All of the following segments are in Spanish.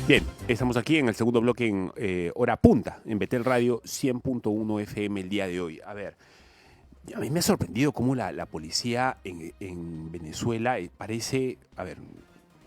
Bien, estamos aquí en el segundo bloque en Hora Punta, en Betel Radio 100.1 FM el día de hoy. A ver, a mí me ha sorprendido cómo la policía en Venezuela parece, a ver,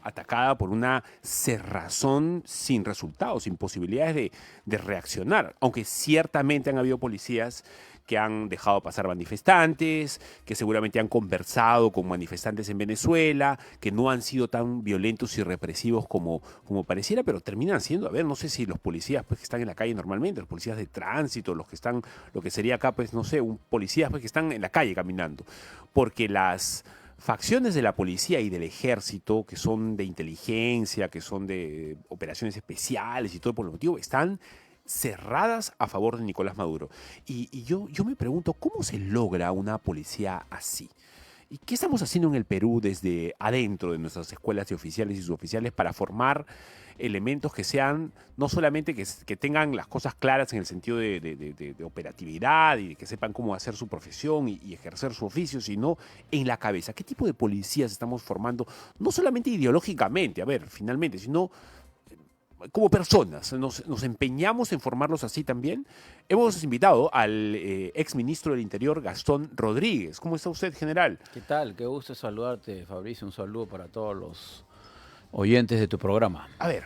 atacada por una cerrazón sin resultados, sin posibilidades de reaccionar. Aunque ciertamente han habido policías que han dejado pasar manifestantes, que seguramente han conversado con manifestantes en Venezuela, que no han sido tan violentos y represivos como pareciera, pero terminan siendo, a ver, no sé si los policías pues, que están en la calle normalmente, los policías de tránsito, los que están, lo que sería acá, pues no sé, un policías pues, que están en la calle caminando, porque las facciones de la policía y del ejército, que son de inteligencia, que son de operaciones especiales y todo por lo motivo, están cerradas a favor de Nicolás Maduro. Y yo me pregunto, ¿cómo se logra una policía así? ¿Y qué estamos haciendo en el Perú desde adentro de nuestras escuelas de oficiales y suboficiales para formar elementos que sean, no solamente que tengan las cosas claras en el sentido de operatividad y de que sepan cómo hacer su profesión y ejercer su oficio, sino en la cabeza? ¿Qué tipo de policías estamos formando? No solamente ideológicamente, a ver, finalmente, sino como personas. Nos empeñamos en formarlos así también. Hemos invitado al ex ministro del Interior, Gastón Rodríguez. ¿Cómo está usted, general? ¿Qué tal? Qué gusto saludarte, Fabricio. Un saludo para todos los oyentes de tu programa. A ver,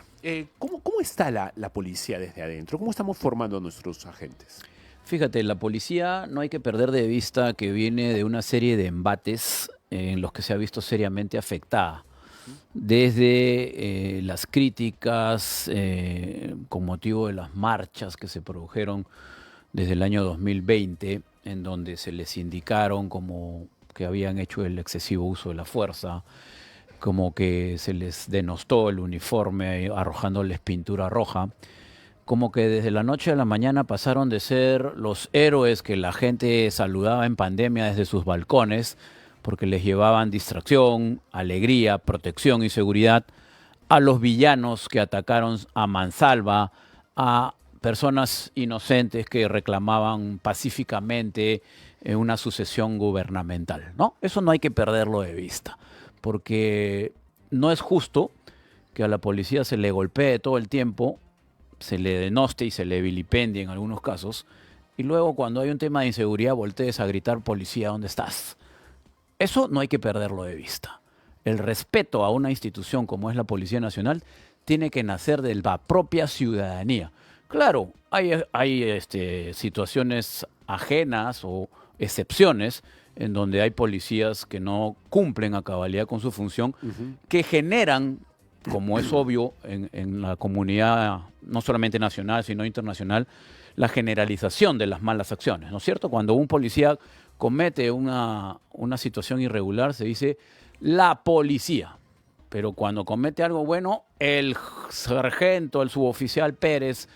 ¿cómo está la policía desde adentro? ¿Cómo estamos formando a nuestros agentes? Fíjate, la policía no hay que perder de vista que viene de una serie de embates en los que se ha visto seriamente afectada. Desde las críticas con motivo de las marchas que se produjeron desde el año 2020, en donde se les indicaron como que habían hecho el excesivo uso de la fuerza, como que se les denostó el uniforme arrojándoles pintura roja, como que desde la noche a la mañana pasaron de ser los héroes que la gente saludaba en pandemia desde sus balcones, porque les llevaban distracción, alegría, protección y seguridad, a los villanos que atacaron a mansalva, a personas inocentes que reclamaban pacíficamente una sucesión gubernamental, ¿no? Eso no hay que perderlo de vista, porque no es justo que a la policía se le golpee todo el tiempo, se le denoste y se le vilipendie en algunos casos, y luego cuando hay un tema de inseguridad voltees a gritar: policía, ¿dónde estás? Eso no hay que perderlo de vista. El respeto a una institución como es la Policía Nacional tiene que nacer de la propia ciudadanía. Claro, hay situaciones ajenas o excepciones en donde hay policías que no cumplen a cabalidad con su función, que generan, como es obvio en la comunidad, no solamente nacional, sino internacional, la generalización de las malas acciones, ¿no es cierto? Cuando un policía comete una situación irregular, se dice la policía. Pero cuando comete algo bueno, el sargento, el suboficial Pérez,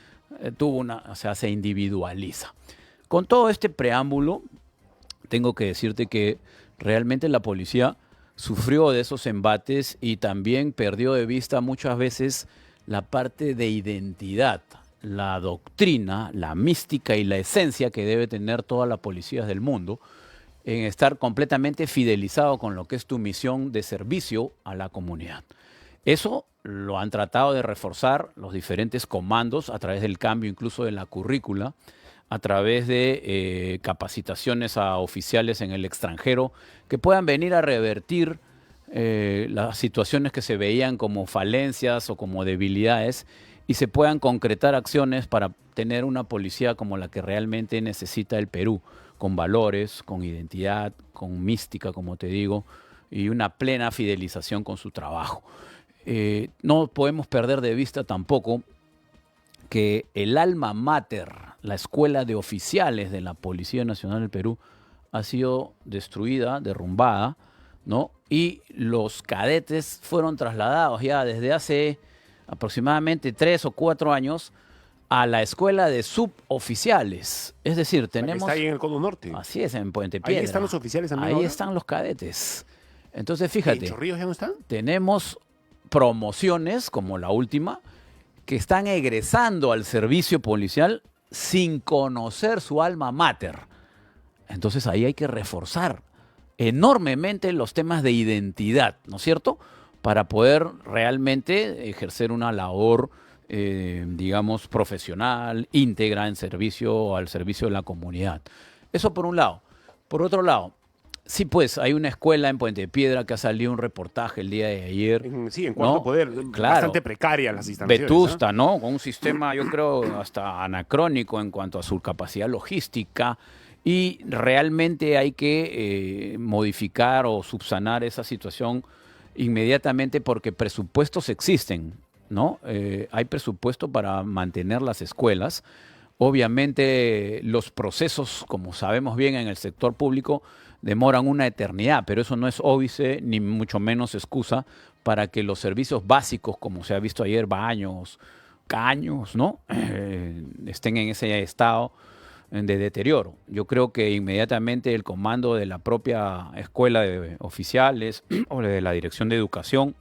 se individualiza. Con todo este preámbulo, tengo que decirte que realmente la policía sufrió de esos embates y también perdió de vista muchas veces la parte de identidad, la doctrina, la mística y la esencia que debe tener todas las policías del mundo en estar completamente fidelizado con lo que es tu misión de servicio a la comunidad. Eso lo han tratado de reforzar los diferentes comandos a través del cambio incluso de la currícula, a través de capacitaciones a oficiales en el extranjero que puedan venir a revertir las situaciones que se veían como falencias o como debilidades y se puedan concretar acciones para tener una policía como la que realmente necesita el Perú, con valores, con identidad, con mística, como te digo, y una plena fidelización con su trabajo. No podemos perder de vista tampoco que el alma mater, la escuela de oficiales de la Policía Nacional del Perú, ha sido destruida, derrumbada, ¿no? Y los cadetes fueron trasladados ya desde hace aproximadamente 3 o 4 años a la escuela de suboficiales. Es decir, tenemos... Está ahí en el Cono Norte. Así es, en Puente Piedra. Ahí están los oficiales también. Ahí ahora están los cadetes. Entonces, fíjate. ¿En Chorrillos ya no están? Tenemos promociones, como la última, que están egresando al servicio policial sin conocer su alma mater. Entonces ahí hay que reforzar enormemente los temas de identidad, ¿no es cierto?, para poder realmente ejercer una labor, digamos, profesional, íntegra, al servicio de la comunidad. Eso por un lado. Por otro lado, sí, pues hay una escuela en Puente de Piedra que ha salido un reportaje el día de ayer. Sí, en cuanto ¿no? a poder, Claro. bastante precarias las instalaciones. Vetusta, ¿no? Con un sistema, yo creo, hasta anacrónico en cuanto a su capacidad logística. Y realmente hay que modificar o subsanar esa situación inmediatamente porque presupuestos existen, ¿no? Hay presupuesto para mantener las escuelas. Obviamente los procesos, como sabemos bien en el sector público, demoran una eternidad, pero eso no es óbice ni mucho menos excusa para que los servicios básicos, como se ha visto ayer, baños, caños, ¿no? Estén en ese estado de deterioro. Yo creo que inmediatamente el comando de la propia escuela de oficiales o de la Dirección de Educación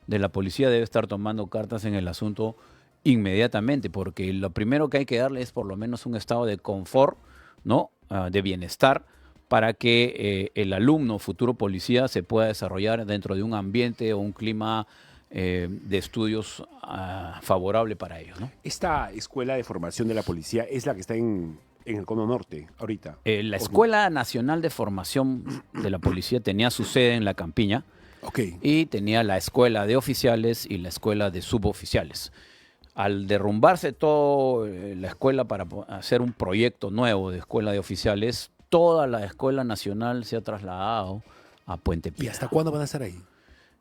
de la policía debe estar tomando cartas en el asunto inmediatamente, porque lo primero que hay que darle es por lo menos un estado de confort, ¿no? De bienestar, para que el alumno, futuro policía, se pueda desarrollar dentro de un ambiente o un clima de estudios favorable para ellos, ¿no? Esta escuela de formación de la policía es la que está en el Cono Norte ahorita. La Escuela Nacional de Formación de la Policía tenía su sede en La Campiña, y tenía la escuela de oficiales y la escuela de suboficiales. Al derrumbarse toda la escuela para hacer un proyecto nuevo de escuela de oficiales, toda la escuela nacional se ha trasladado a Puente Piedra. ¿Y hasta cuándo van a estar ahí?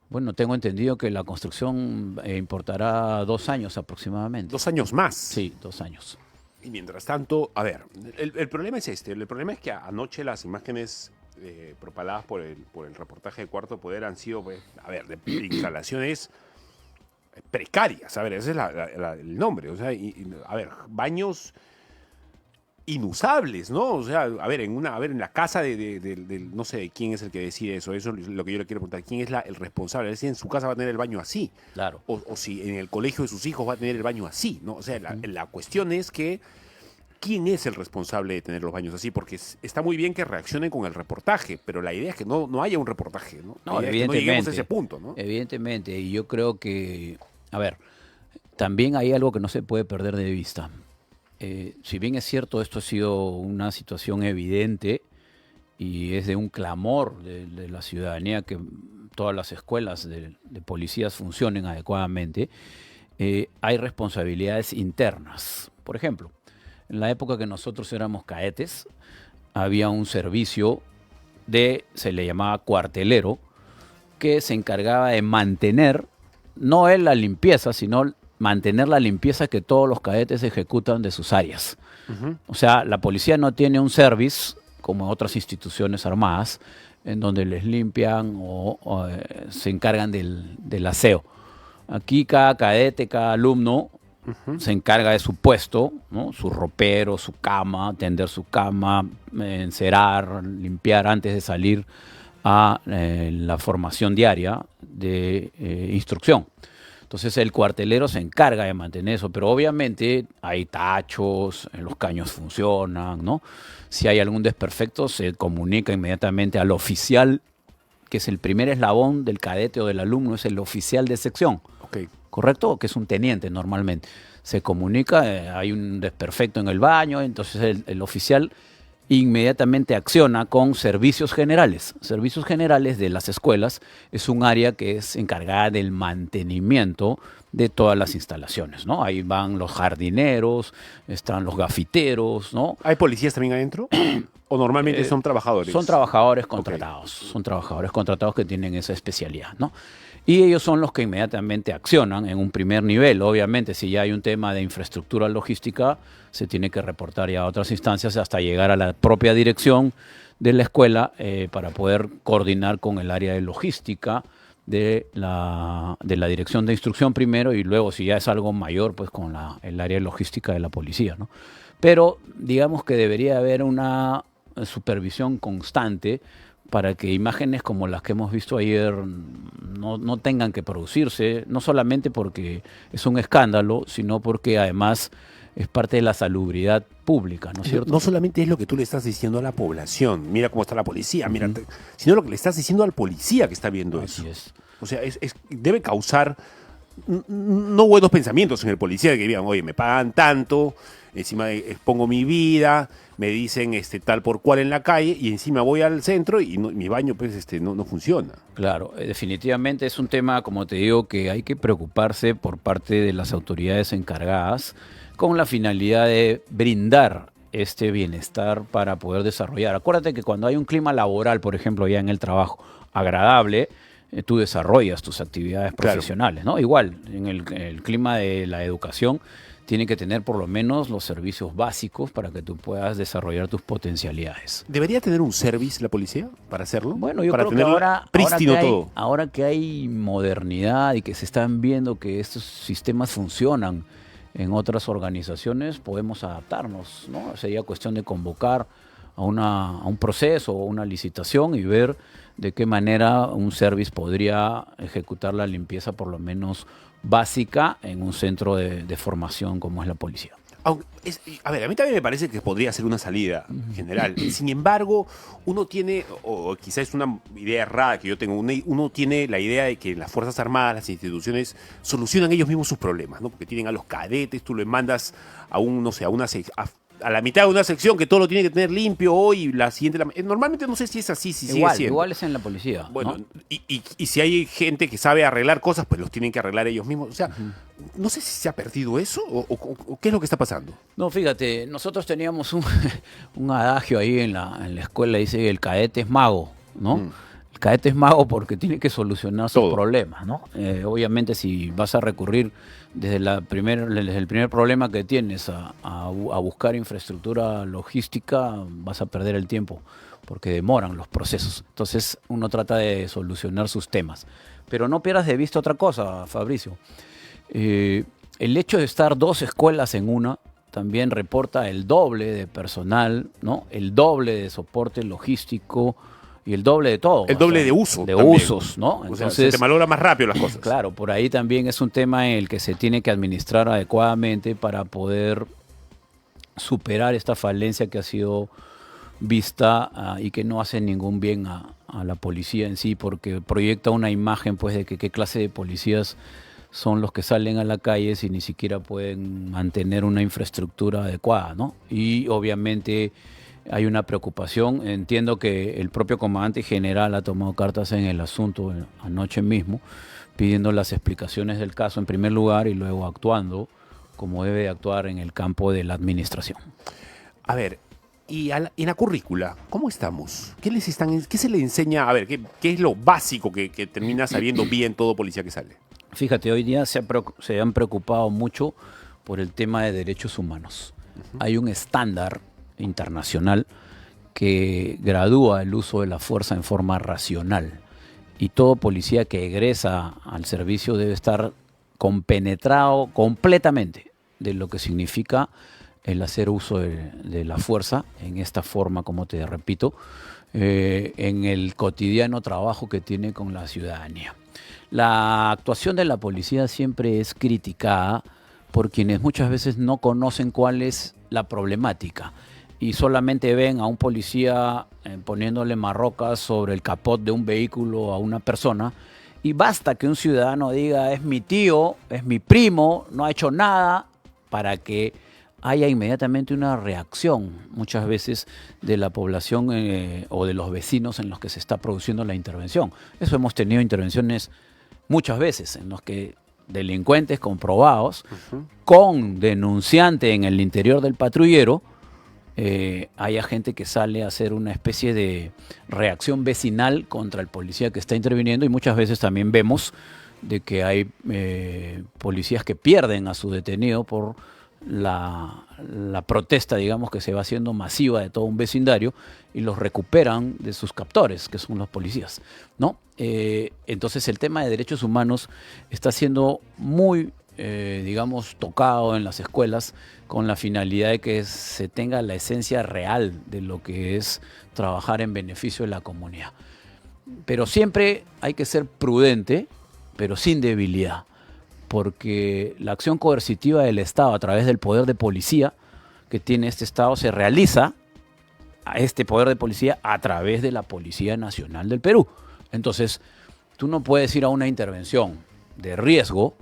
Bueno, tengo entendido que la construcción importará 2 años aproximadamente. 2 años más. Sí, 2 años. Y mientras tanto, a ver, el problema es este. El problema es que anoche las imágenes propaladas por el reportaje de Cuarto Poder han sido, pues, a ver, de instalaciones precarias. A ver, ese es el nombre. O sea, a ver, baños inusables, ¿no? O sea, a ver, en la casa no sé de quién es el que decide eso. Eso es lo que yo le quiero preguntar. ¿Quién es el responsable? Si en su casa va a tener el baño así. Claro. O si en el colegio de sus hijos va a tener el baño así, ¿no? O sea, la cuestión es que ¿quién es el responsable de tener los baños así? Porque está muy bien que reaccionen con el reportaje, pero la idea es que no haya un reportaje, ¿no? No, la idea evidentemente. Es que no lleguemos a ese punto, ¿no? Evidentemente, y yo creo que, a ver, también hay algo que no se puede perder de vista. Si bien es cierto, esto ha sido una situación evidente y es de un clamor de la ciudadanía que todas las escuelas de policías funcionen adecuadamente, hay responsabilidades internas. Por ejemplo, en la época que nosotros éramos cadetes, había un servicio se le llamaba cuartelero, que se encargaba de mantener, no la limpieza, sino mantener la limpieza que todos los cadetes ejecutan de sus áreas. O sea, la policía no tiene un service, como en otras instituciones armadas, en donde les limpian o se encargan del aseo. Aquí cada cadete, cada alumno se encarga de su puesto, ¿no? Su ropero, su cama, tender su cama, encerar, limpiar antes de salir a la formación diaria de instrucción. Entonces el cuartelero se encarga de mantener eso, pero obviamente hay tachos, los caños funcionan, ¿no? Si hay algún desperfecto se comunica inmediatamente al oficial, que es el primer eslabón del cadete o del alumno, es el oficial de sección. ¿Correcto? Que es un teniente normalmente. Se comunica, hay un desperfecto en el baño, entonces el oficial inmediatamente acciona con servicios generales. Servicios generales de las escuelas es un área que es encargada del mantenimiento de todas las instalaciones, ¿no? Ahí van los jardineros, están los gafiteros, ¿no? ¿Hay policías también adentro? ¿O normalmente son trabajadores? Son trabajadores contratados. Son trabajadores contratados que tienen esa especialidad, ¿no? Y ellos son los que inmediatamente accionan en un primer nivel. Obviamente, si ya hay un tema de infraestructura logística, se tiene que reportar ya a otras instancias hasta llegar a la propia dirección de la escuela para poder coordinar con el área de logística de la dirección de instrucción primero y luego, si ya es algo mayor, pues con el área de logística de la policía, ¿no? Pero digamos que debería haber una supervisión constante para que imágenes como las que hemos visto ayer no tengan que producirse, no solamente porque es un escándalo, sino porque además es parte de la salubridad pública, ¿no es cierto? No solamente es lo que tú le estás diciendo a la población, mira cómo está la policía, sino lo que le estás diciendo al policía que está viendo eso. Así es. O sea, debe causar no buenos pensamientos en el policía, que digan, oye, me pagan tanto, encima expongo mi vida, me dicen tal por cual en la calle, y encima voy al centro y mi baño pues no funciona. Claro, definitivamente es un tema, como te digo, que hay que preocuparse por parte de las autoridades encargadas con la finalidad de brindar este bienestar para poder desarrollar. Acuérdate que cuando hay un clima laboral, por ejemplo, ya en el trabajo, agradable, tú desarrollas tus actividades profesionales, ¿no? Igual, en el clima de la educación, tiene que tener por lo menos los servicios básicos para que tú puedas desarrollar tus potencialidades. ¿Debería tener un service la policía para hacerlo? Bueno, yo para creo que todo. ahora que hay modernidad y que se están viendo que estos sistemas funcionan en otras organizaciones, podemos adaptarnos, ¿no? Sería cuestión de convocar a un proceso o una licitación y ver de qué manera un service podría ejecutar la limpieza por lo menos básica en un centro de formación como es la policía. A ver, a mí también me parece que podría ser una salida general. Sin embargo, uno tiene, o quizás es una idea errada que yo tengo, uno tiene la idea de que las Fuerzas Armadas, las instituciones, solucionan ellos mismos sus problemas, ¿no? Porque tienen a los cadetes, tú le mandas a la mitad de una sección que todo lo tiene que tener limpio hoy, la siguiente... Normalmente no sé si es así, si sigue siendo. Igual es en la policía. Bueno, ¿no? y si hay gente que sabe arreglar cosas, pues los tienen que arreglar ellos mismos. O sea, no sé si se ha perdido eso o qué es lo que está pasando. No, fíjate, nosotros teníamos un adagio ahí en la escuela, dice que el cadete es mago, ¿no? El cadete es mago porque tiene que solucionar sus problemas, ¿no? Obviamente si vas a recurrir desde el primer problema que tienes a buscar infraestructura logística, vas a perder el tiempo porque demoran los procesos. Entonces uno trata de solucionar sus temas. Pero no pierdas de vista otra cosa, Fabricio. El hecho de estar dos escuelas en una también reporta el doble de personal, ¿no? El doble de soporte logístico y el doble de todo. El doble de uso. De usos, ¿no? Entonces, o sea, se te malogra más rápido las cosas. Claro, por ahí también es un tema en el que se tiene que administrar adecuadamente para poder superar esta falencia que ha sido vista y que no hace ningún bien a la policía en sí, porque proyecta una imagen pues de que qué clase de policías son los que salen a la calle si ni siquiera pueden mantener una infraestructura adecuada, ¿no? Y obviamente hay una preocupación. Entiendo que el propio comandante general ha tomado cartas en el asunto anoche mismo, pidiendo las explicaciones del caso en primer lugar y luego actuando como debe de actuar en el campo de la administración. A ver, y en la currícula, ¿cómo estamos? ¿Qué se le enseña? A ver, ¿qué es lo básico que termina sabiendo bien todo policía que sale? Fíjate, hoy día se han preocupado mucho por el tema de derechos humanos. Hay un estándar internacional que gradúa el uso de la fuerza en forma racional y todo policía que egresa al servicio debe estar compenetrado completamente de lo que significa el hacer uso de la fuerza en esta forma, como te repito, en el cotidiano trabajo que tiene con la ciudadanía. La actuación de la policía siempre es criticada por quienes muchas veces no conocen cuál es la problemática y solamente ven a un policía poniéndole marrocas sobre el capot de un vehículo a una persona y basta que un ciudadano diga es mi tío, es mi primo, no ha hecho nada para que haya inmediatamente una reacción muchas veces de la población o de los vecinos en los que se está produciendo la intervención. Eso hemos tenido intervenciones muchas veces en los que delincuentes comprobados con denunciante en el interior del patrullero haya gente que sale a hacer una especie de reacción vecinal contra el policía que está interviniendo y muchas veces también vemos de que hay policías que pierden a su detenido por la protesta, digamos, que se va haciendo masiva de todo un vecindario y los recuperan de sus captores, que son los policías, ¿no? Entonces el tema de derechos humanos está siendo muy, digamos, tocado en las escuelas con la finalidad de que se tenga la esencia real de lo que es trabajar en beneficio de la comunidad. Pero siempre hay que ser prudente, pero sin debilidad, porque la acción coercitiva del Estado a través del poder de policía que tiene este Estado se realiza a este poder de policía a través de la Policía Nacional del Perú. Entonces, Tú no puedes ir a una intervención de riesgo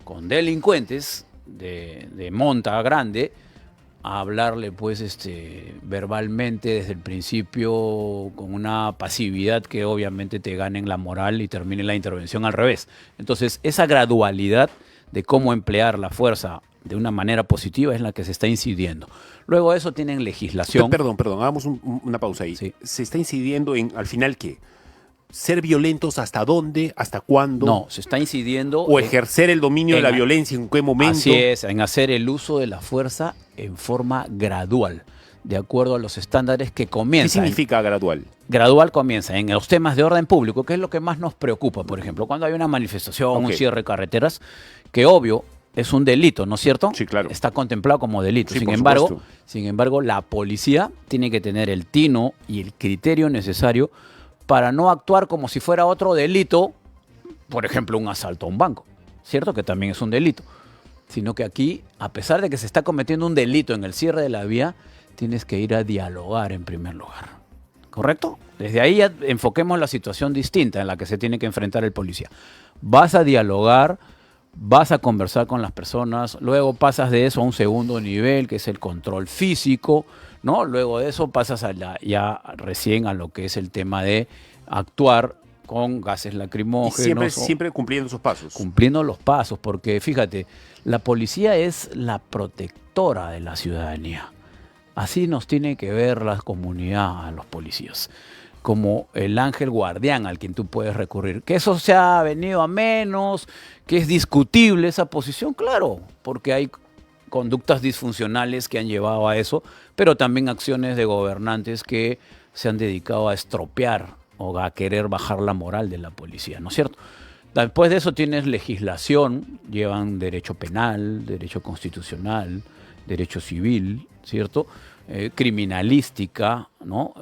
con delincuentes de monta grande a hablarle pues verbalmente desde el principio con una pasividad que obviamente te gane en la moral y termine la intervención al revés. Entonces, esa gradualidad de cómo emplear la fuerza de una manera positiva es la que se está incidiendo. Luego de eso tienen legislación. Perdón, hagamos una pausa ahí. Sí. ¿Se está incidiendo en, al final, qué? ¿Ser violentos hasta dónde? ¿Hasta cuándo? No, se está incidiendo... ¿O ejercer el dominio de la violencia en qué momento? Así es, en hacer el uso de la fuerza en forma gradual, de acuerdo a los estándares que comienzan. ¿Qué significa gradual? Gradual comienza en los temas de orden público, que es lo que más nos preocupa, por ejemplo, cuando hay una manifestación, un cierre de carreteras, que obvio es un delito, ¿no es cierto? Sí, claro. Está contemplado como delito. Sí, Sin embargo, la policía tiene que tener el tino y el criterio necesario para no actuar como si fuera otro delito, por ejemplo, un asalto a un banco, ¿cierto? Que también es un delito. Sino que aquí, a pesar de que se está cometiendo un delito en el cierre de la vía, tienes que ir a dialogar en primer lugar. ¿Correcto? Desde ahí ya enfoquemos la situación distinta en la que se tiene que enfrentar el policía. Vas a dialogar, vas a conversar con las personas, luego pasas de eso a un segundo nivel, que es el control físico, ¿no? Luego de eso pasas ya recién a lo que es el tema de actuar con gases lacrimógenos. Y siempre cumpliendo esos pasos. Cumpliendo los pasos, porque fíjate, la policía es la protectora de la ciudadanía. Así nos tiene que ver la comunidad a los policías, como el ángel guardián al quien tú puedes recurrir. Que eso se ha venido a menos, que es discutible esa posición, claro, porque hay conductas disfuncionales que han llevado a eso, pero también acciones de gobernantes que se han dedicado a estropear o a querer bajar la moral de la policía, ¿no es cierto? Después de eso tienes legislación, llevan derecho penal, derecho constitucional, derecho civil, ¿cierto? Criminalística, ¿no?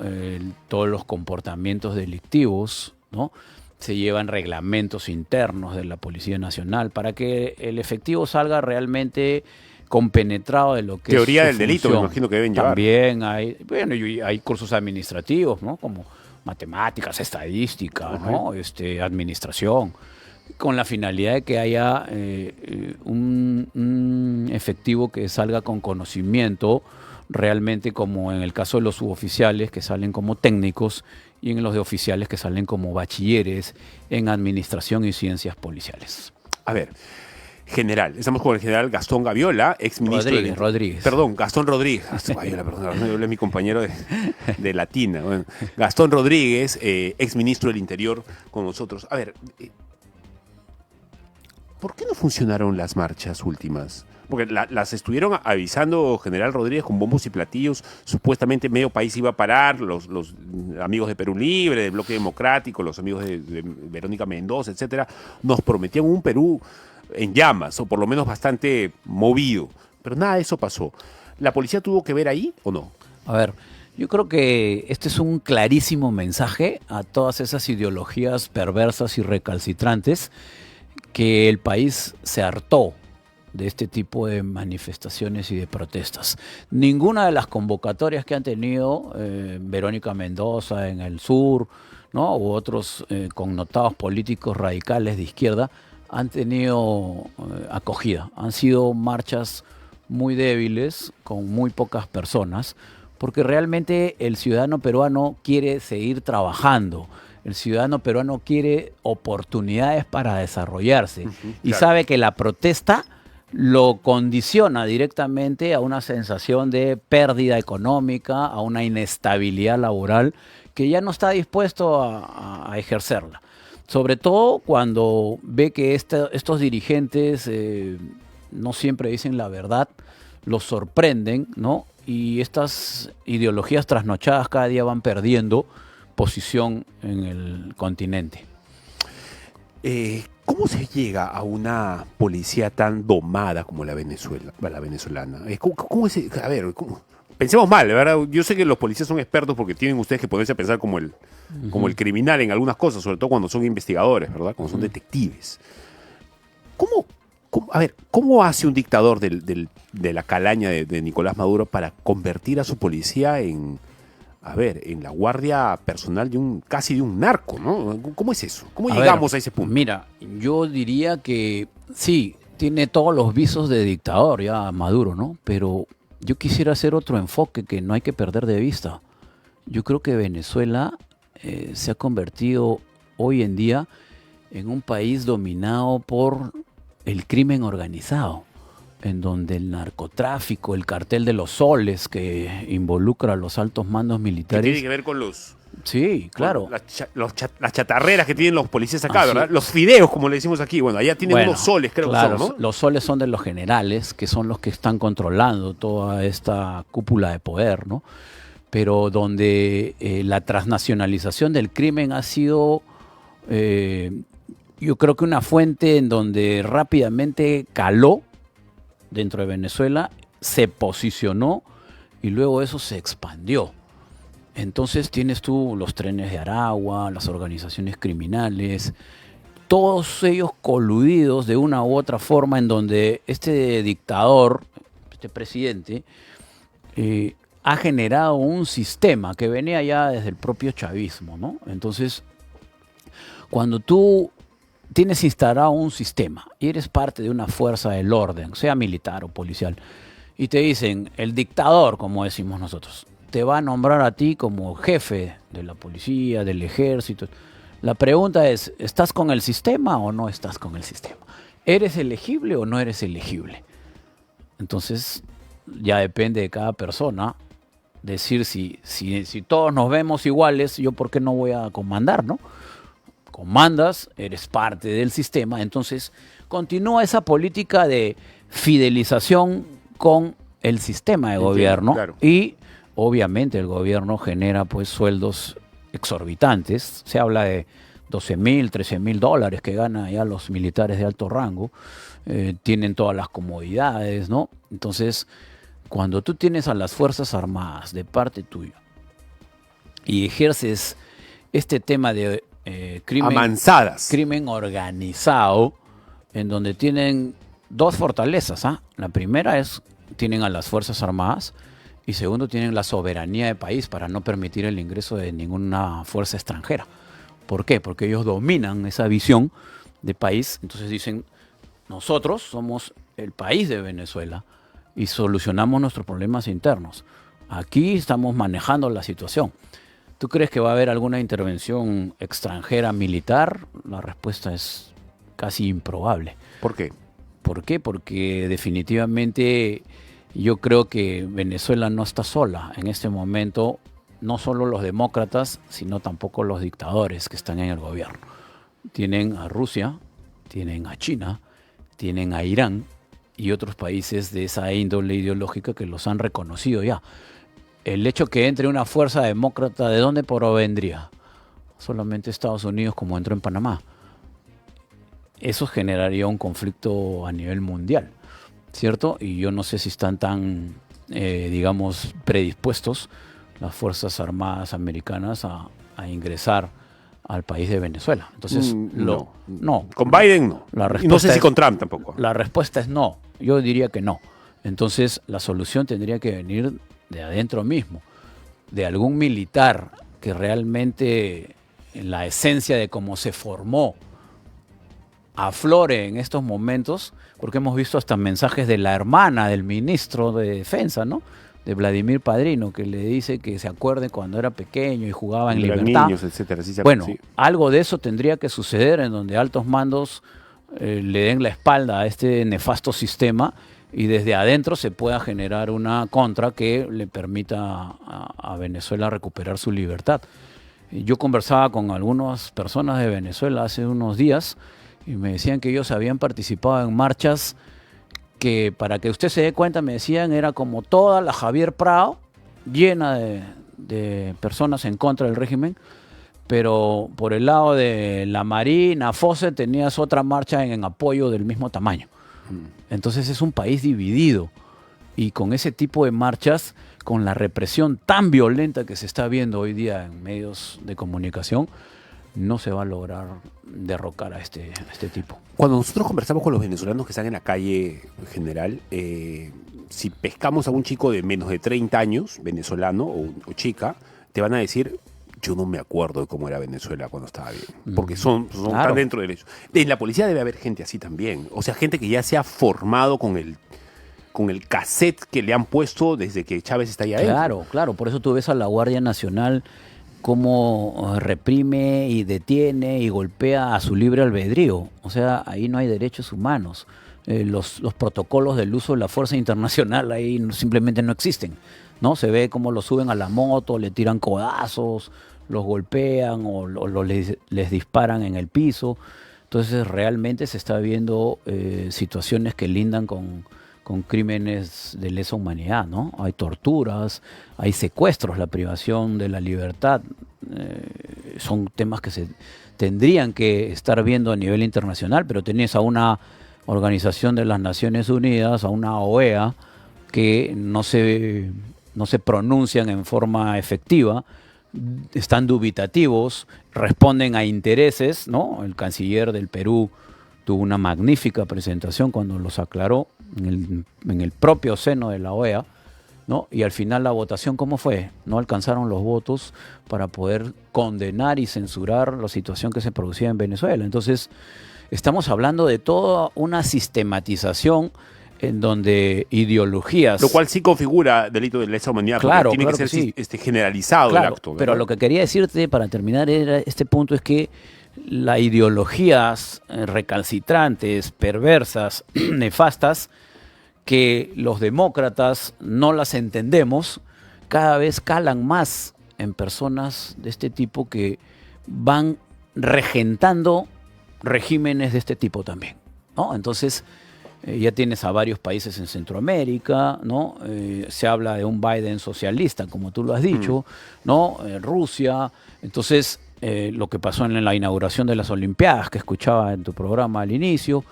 Todos los comportamientos delictivos, ¿no? Se llevan reglamentos internos de la Policía Nacional para que el efectivo salga realmente compenetrado de lo que teoría es del delito, me imagino que deben llevar. También hay cursos administrativos, ¿no? Como matemáticas, estadística, ¿no? Administración, con la finalidad de que haya un efectivo que salga con conocimiento realmente, como en el caso de los suboficiales que salen como técnicos y en los de oficiales que salen como bachilleres en administración y ciencias policiales. A ver, general, estamos con el general Gastón Gaviola, exministro Rodríguez. Perdón, Gastón Rodríguez. Gaviola, perdón, Gaviola es mi compañero de Latina. Bueno, Gastón Rodríguez, exministro del Interior, con nosotros. A ver, ¿por qué no funcionaron las marchas últimas? Porque las estuvieron avisando General Rodríguez con bombos y platillos. Supuestamente medio país iba a parar, los amigos de Perú Libre, del Bloque Democrático, los amigos de Verónica Mendoza, etcétera, nos prometían un Perú en llamas, o por lo menos bastante movido. Pero nada de eso pasó. ¿La policía tuvo que ver ahí o no? A ver, yo creo que este es un clarísimo mensaje a todas esas ideologías perversas y recalcitrantes que el país se hartó de este tipo de manifestaciones y de protestas. Ninguna de las convocatorias que han tenido Verónica Mendoza en el sur, ¿no? U otros connotados políticos radicales de izquierda han tenido acogida. Han sido marchas muy débiles, con muy pocas personas, porque realmente el ciudadano peruano quiere seguir trabajando. El ciudadano peruano quiere oportunidades para desarrollarse y claro. sabe que la protesta lo condiciona directamente a una sensación de pérdida económica, a una inestabilidad laboral que ya no está dispuesto a ejercerla. Sobre todo cuando ve que estos dirigentes no siempre dicen la verdad, los sorprenden, ¿no? Y estas ideologías trasnochadas cada día van perdiendo posición en el continente. ¿Cómo se llega a una policía tan domada como la venezolana? ¿Cómo es? A ver, pensemos mal, ¿verdad? Yo sé que los policías son expertos porque tienen ustedes que ponerse a pensar como el criminal en algunas cosas, sobre todo cuando son investigadores, ¿verdad? Cuando son detectives. ¿Cómo hace un dictador de la calaña de Nicolás Maduro para convertir a su policía en a ver, en la guardia personal casi de un narco, ¿no? ¿Cómo es eso? ¿Cómo A llegamos ver, a ese punto? Mira, yo diría que sí, tiene todos los visos de dictador ya Maduro, ¿no? Pero yo quisiera hacer otro enfoque que no hay que perder de vista. Yo creo que Venezuela se ha convertido hoy en día en un país dominado por el crimen organizado, en donde el narcotráfico, el cartel de los soles que involucra a los altos mandos Que militares. tiene que ver con Sí, claro. con las chatarreras que tienen los policías acá, Así ¿verdad? es. Los fideos, como le decimos aquí. Bueno, allá tienen Bueno, unos soles, creo claro, que son, ¿no? los soles son de los generales, que son los que están controlando toda esta cúpula de poder, ¿no? Pero donde la transnacionalización del crimen ha sido, yo creo que una fuente en donde rápidamente caló dentro de Venezuela, se posicionó y luego eso se expandió. Entonces tienes tú los trenes de Aragua, las organizaciones criminales, todos ellos coludidos de una u otra forma en donde este dictador, este presidente, ha generado un sistema que venía ya desde el propio chavismo, ¿no? Entonces, cuando tú tienes instalado un sistema y eres parte de una fuerza del orden, sea militar o policial, y te dicen, el dictador, como decimos nosotros, te va a nombrar a ti como jefe de la policía, del ejército. La pregunta es, ¿estás con el sistema o no estás con el sistema? ¿Eres elegible o no eres elegible? Entonces, ya depende de cada persona decir si todos nos vemos iguales, yo por qué no voy a comandar, ¿no? Comandas, eres parte del sistema, entonces continúa esa política de fidelización con el sistema de gobierno, claro. y obviamente el gobierno genera pues sueldos exorbitantes, se habla de 12.000, 13.000 dólares que ganan ya los militares de alto rango, tienen todas las comodidades, ¿no? Entonces, cuando tú tienes a las Fuerzas Armadas de parte tuya y ejerces este tema de crimen organizado, en donde tienen dos fortalezas, ¿ah? La primera es, tienen a las Fuerzas Armadas, y segundo, tienen la soberanía del país para no permitir el ingreso de ninguna fuerza extranjera. ¿Por qué? Porque ellos dominan esa visión de país, entonces dicen, nosotros somos el país de Venezuela y solucionamos nuestros problemas internos. Aquí estamos manejando la situación. ¿Tú crees que va a haber alguna intervención extranjera militar? La respuesta es casi improbable. ¿Por qué? ¿Por qué? Porque definitivamente yo creo que Venezuela no está sola en este momento, no solo los demócratas, sino tampoco los dictadores que están en el gobierno. Tienen a Rusia, tienen a China, tienen a Irán y otros países de esa índole ideológica que los han reconocido ya. El hecho que entre una fuerza demócrata, ¿de dónde provendría? Solamente Estados Unidos, como entró en Panamá. Eso generaría un conflicto a nivel mundial, ¿cierto? Y yo no sé si están tan, digamos, predispuestos las Fuerzas Armadas americanas a ingresar al país de Venezuela. Entonces, no. Con Biden no. Y no sé si con Trump tampoco. La respuesta es no. Yo diría que no. Entonces, la solución tendría que venir de adentro mismo, de algún militar que realmente en la esencia de cómo se formó aflore en estos momentos, porque hemos visto hasta mensajes de la hermana del ministro de Defensa, ¿no? De Vladimir Padrino, que le dice que se acuerde cuando era pequeño y jugaba en libertad. Niños, etcétera. Sí, bueno, sí. Algo de eso tendría que suceder en donde altos mandos le den la espalda a este nefasto sistema y desde adentro se pueda generar una contra que le permita a Venezuela recuperar su libertad. Yo conversaba con algunas personas de Venezuela hace unos días y me decían que ellos habían participado en marchas que, para que usted se dé cuenta, me decían, era como toda la Javier Prado, llena de personas en contra del régimen, pero por el lado de la Marina, Fosse, tenías otra marcha en apoyo del mismo tamaño. Entonces es un país dividido, y con ese tipo de marchas, con la represión tan violenta que se está viendo hoy día en medios de comunicación, no se va a lograr derrocar a este tipo. Cuando nosotros conversamos con los venezolanos que están en la calle en general, si pescamos a un chico de menos de 30 años, venezolano o chica, te van a decir, yo no me acuerdo de cómo era Venezuela cuando estaba bien. Porque son Claro. tan dentro del hecho. En la policía debe haber gente así también. O sea, gente que ya se ha formado con el cassette que le han puesto desde que Chávez está ahí adentro. Claro, claro. Por eso tú ves a la Guardia Nacional cómo reprime y detiene y golpea a su libre albedrío. O sea, ahí no hay derechos humanos. Los protocolos del uso de la fuerza internacional ahí simplemente no existen, ¿no? Se ve cómo los suben a la moto, le tiran codazos, los golpean o les disparan en el piso. Entonces realmente se está viendo situaciones que lindan con crímenes de lesa humanidad, ¿no? Hay torturas, hay secuestros, la privación de la libertad. Son temas que se tendrían que estar viendo a nivel internacional, pero tenés a una Organización de las Naciones Unidas, a una OEA, que no se pronuncian en forma efectiva, están dubitativos, responden a intereses, ¿no? El canciller del Perú tuvo una magnífica presentación cuando los aclaró en el propio seno de la OEA, ¿no? Y al final la votación, ¿cómo fue? No alcanzaron los votos para poder condenar y censurar la situación que se producía en Venezuela. Entonces, estamos hablando de toda una sistematización en donde ideologías... Lo cual sí configura delito de lesa humanidad, Claro, porque tiene claro que que ser generalizado el Claro, acto. ¿verdad? pero lo que quería decirte para terminar era este punto es que las ideologías recalcitrantes, perversas, nefastas, que los demócratas no las entendemos, cada vez calan más en personas de este tipo que van regentando regímenes de este tipo también, ¿no? Entonces, ya tienes a varios países en Centroamérica, ¿no? Se habla de un Biden socialista, como tú lo has dicho, ¿no? Rusia. Entonces, lo que pasó en la inauguración de las Olimpiadas, que escuchaba en tu programa al inicio,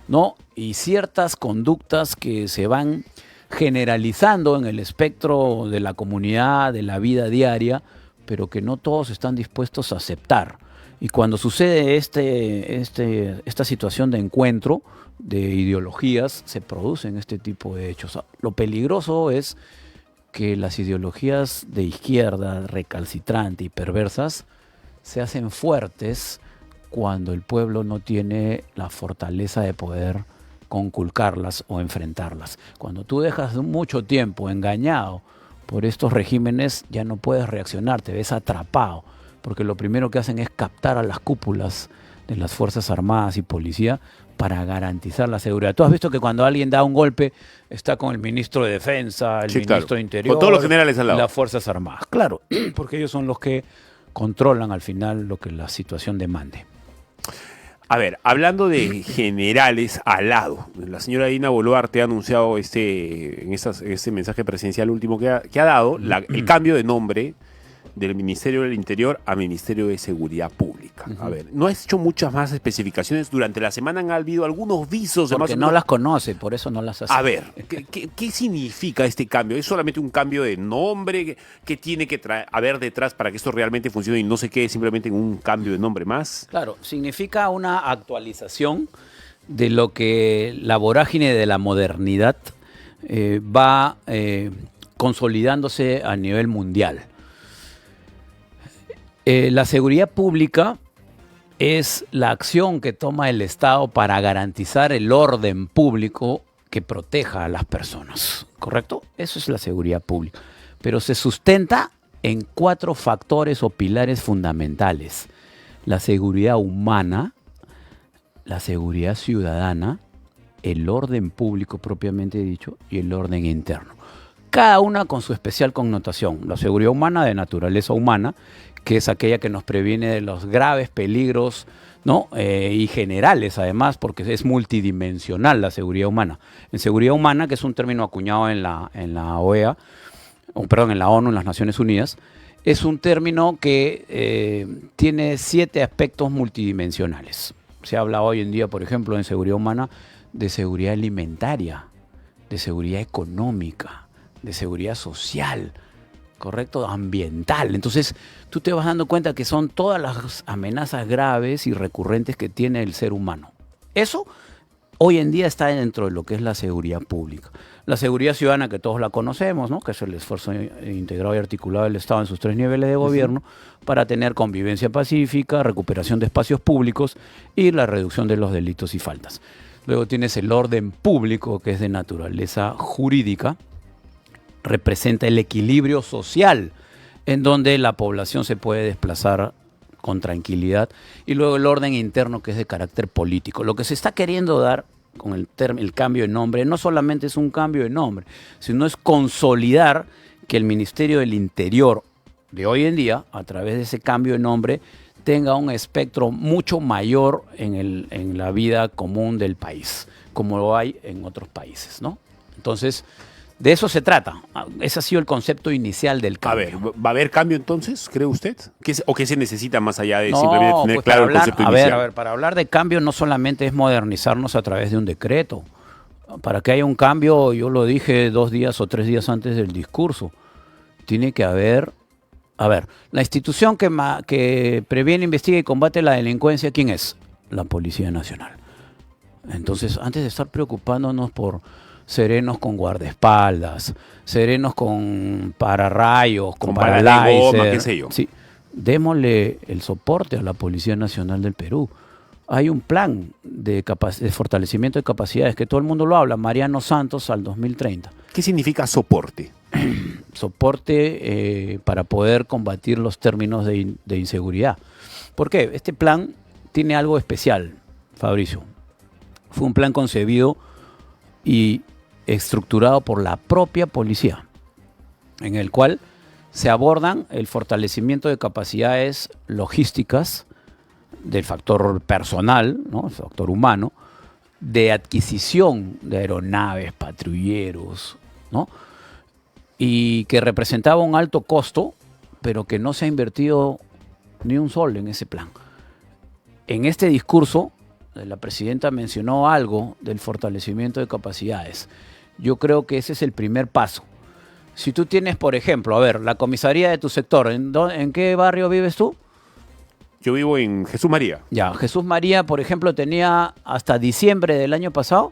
¿no? Y ciertas conductas que se van generalizando en el espectro de la comunidad, de la vida diaria, pero que no todos están dispuestos a aceptar. Y cuando sucede esta situación de encuentro de ideologías, se producen este tipo de hechos. Lo peligroso es que las ideologías de izquierda, recalcitrante y perversas, se hacen fuertes cuando el pueblo no tiene la fortaleza de poder conculcarlas o enfrentarlas. Cuando tú dejas mucho tiempo engañado por estos regímenes, ya no puedes reaccionar, te ves atrapado, porque lo primero que hacen es captar a las cúpulas de las Fuerzas Armadas y Policía para garantizar la seguridad. Tú has visto que cuando alguien da un golpe, está con el ministro de Defensa, el ministro de Interior, con todos los generales al lado, las Fuerzas Armadas. Claro, porque ellos son los que controlan al final lo que la situación demande. A ver, hablando de generales al lado, la señora Dina Boluarte ha anunciado en este mensaje presidencial último que ha dado el cambio de nombre del Ministerio del Interior a Ministerio de Seguridad Pública. A ver, no ha hecho muchas más especificaciones. Durante la semana han habido algunos visos. Porque no las conoce, por eso no las hace. A ver, ¿qué significa este cambio? ¿Es solamente un cambio de nombre? ¿Qué tiene que haber detrás para que esto realmente funcione y no se quede simplemente en un cambio de nombre más? Claro, significa una actualización de lo que la vorágine de la modernidad va consolidándose a nivel mundial. La seguridad pública es la acción que toma el Estado para garantizar el orden público que proteja a las personas, ¿correcto? Eso es la seguridad pública. Pero se sustenta en 4 factores o pilares fundamentales: la seguridad humana, la seguridad ciudadana, el orden público propiamente dicho y el orden interno. Cada una con su especial connotación. La seguridad humana, de naturaleza humana, que es aquella que nos previene de los graves peligros, ¿no? Y generales además, porque es multidimensional la seguridad humana. En seguridad humana, que es un término acuñado en la OEA, en la ONU, en las Naciones Unidas, es un término que tiene 7 aspectos multidimensionales. Se habla hoy en día, por ejemplo, en seguridad humana, de seguridad alimentaria, de seguridad económica, de seguridad social, ¿correcto? Ambiental. Entonces, tú te vas dando cuenta que son todas las amenazas graves y recurrentes que tiene el ser humano. Eso hoy en día está dentro de lo que es la seguridad pública. La seguridad ciudadana, que todos la conocemos, ¿no? Que es el esfuerzo integrado y articulado del Estado en sus 3 niveles de gobierno para tener convivencia pacífica, recuperación de espacios públicos y la reducción de los delitos y faltas. Luego tienes el orden público, que es de naturaleza jurídica, representa el equilibrio social en donde la población se puede desplazar con tranquilidad, y luego el orden interno, que es de carácter político. Lo que se está queriendo dar con el cambio de nombre no solamente es un cambio de nombre, sino es consolidar que el Ministerio del Interior de hoy en día, a través de ese cambio de nombre, tenga un espectro mucho mayor en la vida común del país, como lo hay en otros países, ¿no? Entonces, de eso se trata. Ese ha sido el concepto inicial del cambio. A ver, ¿va a haber cambio entonces, cree usted? ¿O qué se necesita más allá de simplemente tener pues claro el concepto inicial? A ver, para hablar de cambio no solamente es modernizarnos a través de un decreto. Para que haya un cambio, yo lo dije 2 días o 3 días antes del discurso, tiene que haber... A ver, la institución que previene, investiga y combate la delincuencia, ¿quién es? La Policía Nacional. Entonces, antes de estar preocupándonos por serenos con guardaespaldas, serenos con pararrayos, con balas de goma, qué sé yo. Sí, démosle el soporte a la Policía Nacional del Perú. Hay un plan de fortalecimiento de capacidades que todo el mundo lo habla, Mariano Santos al 2030. ¿Qué significa soporte? Soporte para poder combatir los términos de inseguridad. ¿Por qué? Este plan tiene algo especial, Fabricio. Fue un plan concebido y estructurado por la propia policía, en el cual se abordan el fortalecimiento de capacidades logísticas, del factor personal, ¿no? El factor humano, de adquisición de aeronaves, patrulleros, ¿no? Y que representaba un alto costo, pero que no se ha invertido ni un sol en ese plan. En este discurso, la presidenta mencionó algo del fortalecimiento de capacidades. Yo creo que ese es el primer paso. Si tú tienes, por ejemplo, a ver, la comisaría de tu sector, ¿en qué barrio vives tú? Yo vivo en Jesús María. Ya, Jesús María, por ejemplo, tenía hasta diciembre del año pasado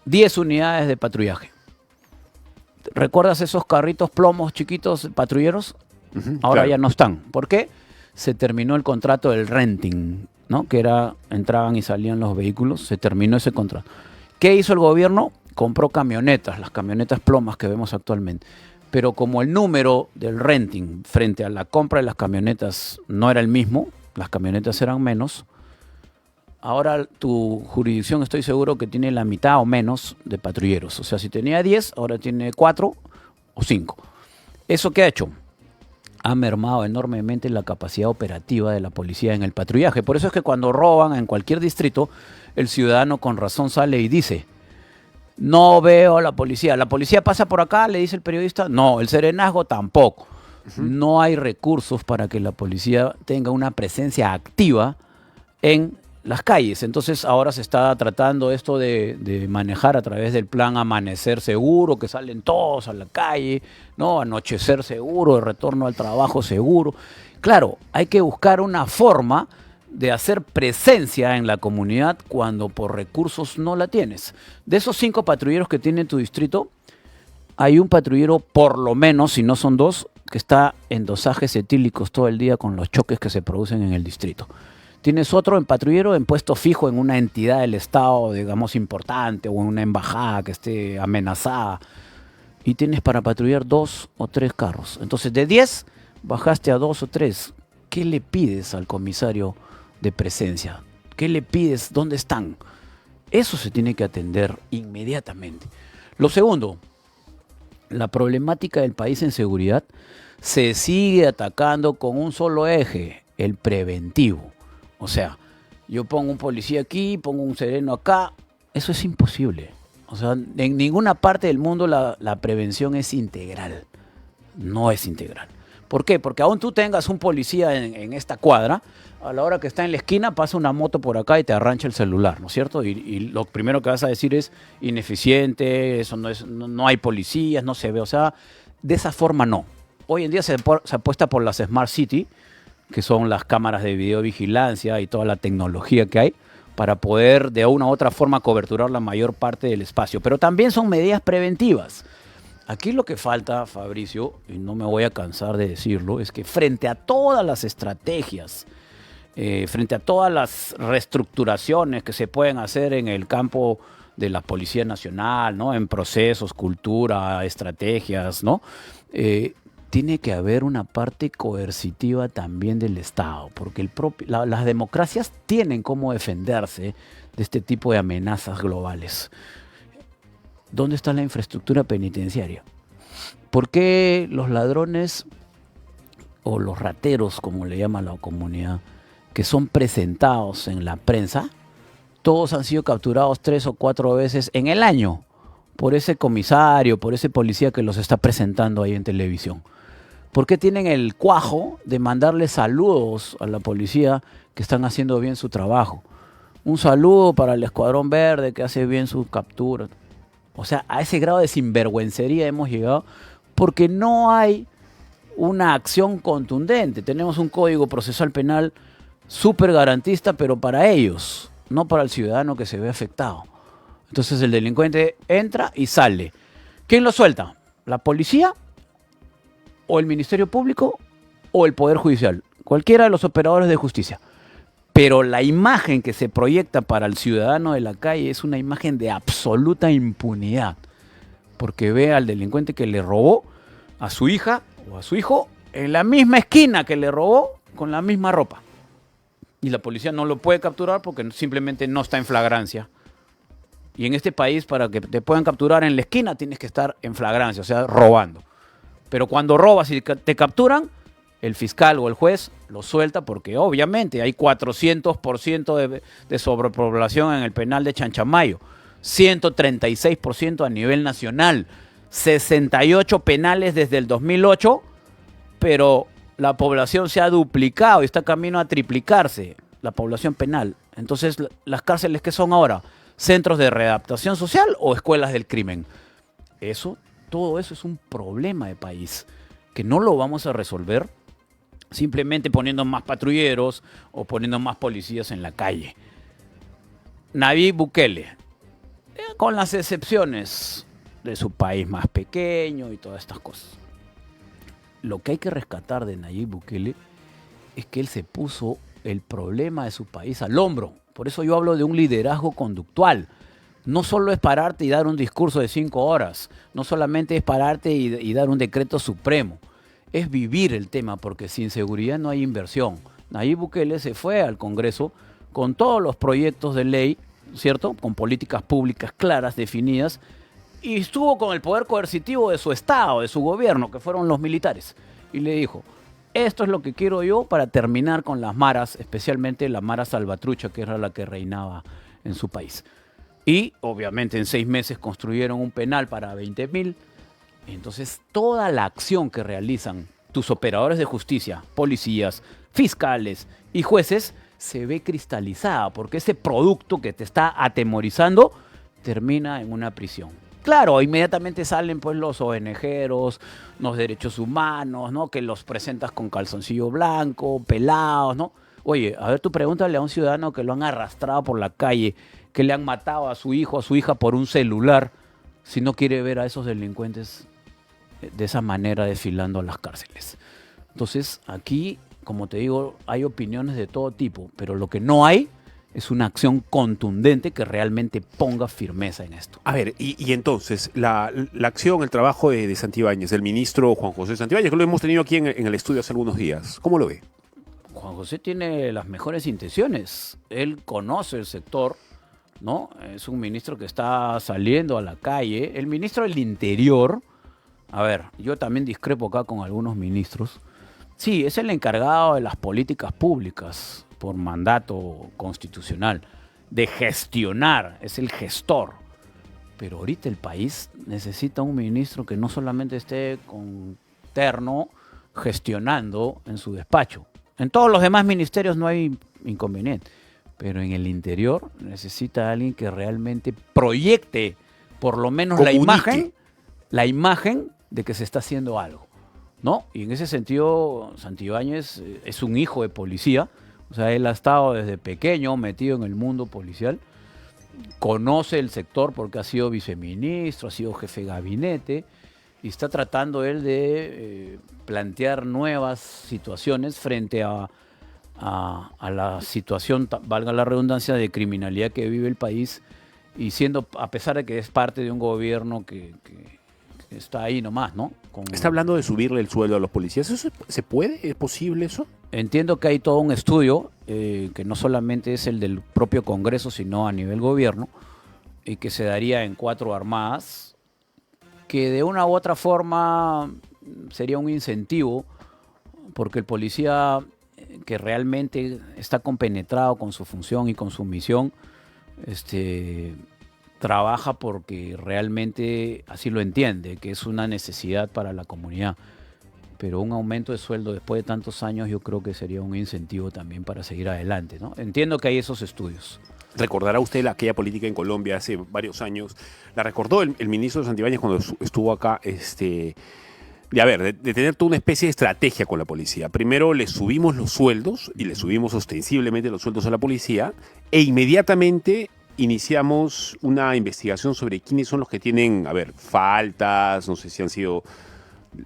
10 unidades de patrullaje. ¿Recuerdas esos carritos plomos chiquitos patrulleros? Ahora claro. ya no están. ¿Por qué? Se terminó el contrato del renting, ¿no? Que era, entraban y salían los vehículos, se terminó ese contrato. ¿Qué hizo el gobierno? Compró camionetas, las camionetas plomas que vemos actualmente. Pero como el número del renting frente a la compra de las camionetas no era el mismo, las camionetas eran menos, ahora tu jurisdicción estoy seguro que tiene la mitad o menos de patrulleros. O sea, si tenía 10, ahora tiene 4 o 5. ¿Eso qué ha hecho? Ha mermado enormemente la capacidad operativa de la policía en el patrullaje. Por eso es que cuando roban en cualquier distrito, el ciudadano con razón sale y dice: no veo a la policía. ¿La policía pasa por acá?, le dice el periodista. No, el serenazgo tampoco. No hay recursos para que la policía tenga una presencia activa en las calles. Entonces ahora se está tratando esto de manejar a través del plan Amanecer Seguro, que salen todos a la calle, ¿no? Anochecer seguro, de retorno al trabajo seguro. Claro, hay que buscar una forma de hacer presencia en la comunidad cuando por recursos no la tienes. De esos 5 patrulleros que tiene tu distrito, hay un patrullero, por lo menos, si no son 2, que está en dosajes etílicos todo el día con los choques que se producen en el distrito. Tienes otro en patrullero en puesto fijo en una entidad del Estado, digamos, importante, o en una embajada que esté amenazada. Y tienes para patrullar 2 o 3 carros. Entonces, de 10, bajaste a 2 o 3. ¿Qué le pides al comisario de presencia? ¿Qué le pides? ¿Dónde están? Eso se tiene que atender inmediatamente. Lo segundo, la problemática del país en seguridad se sigue atacando con un solo eje, el preventivo. O sea, yo pongo un policía aquí, pongo un sereno acá. Eso es imposible. O sea, en ninguna parte del mundo la prevención es integral. No es integral. ¿Por qué? Porque aún tú tengas un policía en esta cuadra, a la hora que está en la esquina pasa una moto por acá y te arrancha el celular, ¿no es cierto? Y lo primero que vas a decir es ineficiente, eso no hay policías, no se ve. O sea, de esa forma no. Hoy en día se apuesta por las Smart City, que son las cámaras de videovigilancia y toda la tecnología que hay, para poder de una u otra forma coberturar la mayor parte del espacio. Pero también son medidas preventivas. Aquí lo que falta, Fabricio, y no me voy a cansar de decirlo, es que frente a todas las estrategias, frente a todas las reestructuraciones que se pueden hacer en el campo de la Policía Nacional, ¿no? En procesos, cultura, estrategias, ¿no? Tiene que haber una parte coercitiva también del Estado, porque las democracias tienen cómo defenderse de este tipo de amenazas globales. ¿Dónde está la infraestructura penitenciaria? ¿Por qué los ladrones o los rateros, como le llama la comunidad, que son presentados en la prensa, todos han sido capturados 3 o 4 veces en el año por ese comisario, por ese policía que los está presentando ahí en televisión? ¿Por qué tienen el cuajo de mandarle saludos a la policía que están haciendo bien su trabajo? Un saludo para el Escuadrón Verde que hace bien sus capturas. O sea, a ese grado de sinvergüencería hemos llegado porque no hay una acción contundente. Tenemos un código procesal penal súper garantista, pero para ellos, no para el ciudadano que se ve afectado. Entonces el delincuente entra y sale. ¿Quién lo suelta? ¿La policía? ¿O el Ministerio Público? ¿O el Poder Judicial? Cualquiera de los operadores de justicia. Pero la imagen que se proyecta para el ciudadano de la calle es una imagen de absoluta impunidad. Porque ve al delincuente que le robó a su hija o a su hijo en la misma esquina que le robó con la misma ropa. Y la policía no lo puede capturar porque simplemente no está en flagrancia. Y en este país, para que te puedan capturar en la esquina, tienes que estar en flagrancia, o sea, robando. Pero cuando robas y te capturan, el fiscal o el juez lo suelta porque obviamente hay 400% de sobrepoblación en el penal de Chanchamayo, 136% a nivel nacional, 68 penales desde el 2008, pero la población se ha duplicado y está camino a triplicarse, la población penal. Entonces, ¿las cárceles qué son ahora? ¿Centros de readaptación social o escuelas del crimen? Todo eso es un problema de país que no lo vamos a resolver simplemente poniendo más patrulleros o poniendo más policías en la calle. Nayib Bukele, con las excepciones de su país más pequeño y todas estas cosas. Lo que hay que rescatar de Nayib Bukele es que él se puso el problema de su país al hombro. Por eso yo hablo de un liderazgo conductual. No solo es pararte y dar un discurso de 5 horas, no solamente es pararte y dar un decreto supremo. Es vivir el tema, porque sin seguridad no hay inversión. Nayib Bukele se fue al Congreso con todos los proyectos de ley, ¿cierto? Con políticas públicas claras, definidas, y estuvo con el poder coercitivo de su Estado, de su gobierno, que fueron los militares. Y le dijo, esto es lo que quiero yo para terminar con las maras, especialmente la mara salvatrucha, que era la que reinaba en su país. Y obviamente en 6 meses construyeron un penal para 20.000. Entonces, toda la acción que realizan tus operadores de justicia, policías, fiscales y jueces, se ve cristalizada, porque ese producto que te está atemorizando termina en una prisión. Claro, inmediatamente salen pues los ONGeros, los derechos humanos, ¿no? Que los presentas con calzoncillo blanco, pelados, ¿no? Oye, a ver, tú pregúntale a un ciudadano que lo han arrastrado por la calle, que le han matado a su hijo, a su hija por un celular, si no quiere ver a esos delincuentes de esa manera desfilando a las cárceles. Entonces, aquí, como te digo, hay opiniones de todo tipo, pero lo que no hay es una acción contundente que realmente ponga firmeza en esto. A ver, y entonces, la acción, el trabajo de Santibáñez, del ministro Juan José Santibáñez, que lo hemos tenido aquí en el estudio hace algunos días, ¿cómo lo ve? Juan José tiene las mejores intenciones. Él conoce el sector, ¿no? Es un ministro que está saliendo a la calle. El ministro del Interior, a ver, yo también discrepo acá con algunos ministros. Sí, es el encargado de las políticas públicas por mandato constitucional, de gestionar, es el gestor. Pero ahorita el país necesita un ministro que no solamente esté con terno gestionando en su despacho. En todos los demás ministerios no hay inconveniente, pero en el Interior necesita a alguien que realmente proyecte por lo menos la imagen de que se está haciendo algo, ¿no? Y en ese sentido, Santibáñez es un hijo de policía, O sea, él ha estado desde pequeño metido en el mundo policial, conoce el sector porque ha sido viceministro, ha sido jefe de gabinete y está tratando él de plantear nuevas situaciones frente a la situación, valga la redundancia, de criminalidad que vive el país, y siendo, a pesar de que es parte de un gobierno que está ahí nomás, ¿no? Está hablando de subirle el sueldo a los policías. ¿Eso se puede? ¿Es posible eso? Entiendo que hay todo un estudio, que no solamente es el del propio Congreso, sino a nivel gobierno, y que se daría en 4 armadas, que de una u otra forma sería un incentivo, porque el policía que realmente está compenetrado con su función y con su misión, trabaja porque realmente así lo entiende, que es una necesidad para la comunidad. Pero un aumento de sueldo después de tantos años yo creo que sería un incentivo también para seguir adelante, ¿no? Entiendo que hay esos estudios. ¿Recordará usted aquella política en Colombia hace varios años? La recordó el ministro Santibáñez cuando estuvo acá, de tener toda una especie de estrategia con la policía. Primero le subimos los sueldos, y le subimos ostensiblemente los sueldos a la policía, e inmediatamente iniciamos una investigación sobre quiénes son los que tienen, faltas, no sé si han sido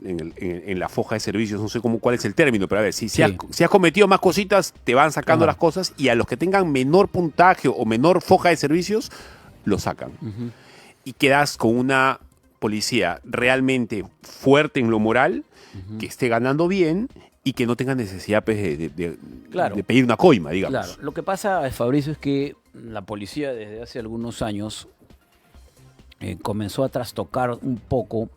en la foja de servicios, no sé cuál es el término, pero a ver, si has cometido más cositas, te van sacando las cosas, y a los que tengan menor puntaje o menor foja de servicios, lo sacan. Y quedas con una policía realmente fuerte en lo moral, que esté ganando bien y que no tenga necesidad de pedir una coima, digamos. Claro, lo que pasa, Fabricio, es que la policía desde hace algunos años comenzó a trastocar un poco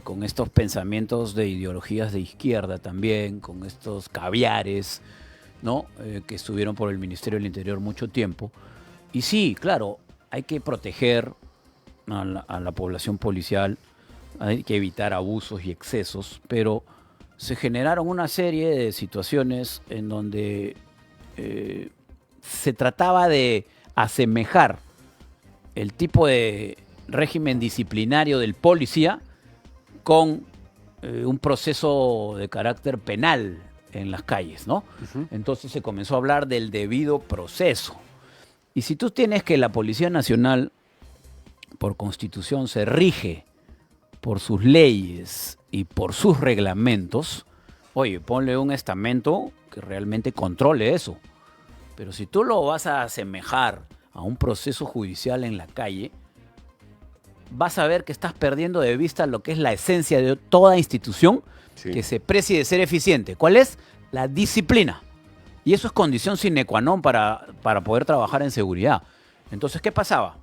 con estos pensamientos de ideologías de izquierda también, con estos caviares, ¿no? Que estuvieron por el Ministerio del Interior mucho tiempo. Y sí, claro, hay que proteger a la población policial, hay que evitar abusos y excesos, pero se generaron una serie de situaciones en donde se trataba de asemejar el tipo de régimen disciplinario del policía con un proceso de carácter penal en las calles, ¿no? Entonces se comenzó a hablar del debido proceso. Y si tú tienes que la Policía Nacional, por Constitución, se rige por sus leyes y por sus reglamentos, oye, ponle un estamento que realmente controle eso. Pero si tú lo vas a asemejar a un proceso judicial en la calle, vas a ver que estás perdiendo de vista lo que es la esencia de toda institución que se precie de ser eficiente. ¿Cuál es? La disciplina. Y eso es condición sine qua non para poder trabajar en seguridad. Entonces, ¿qué pasaba?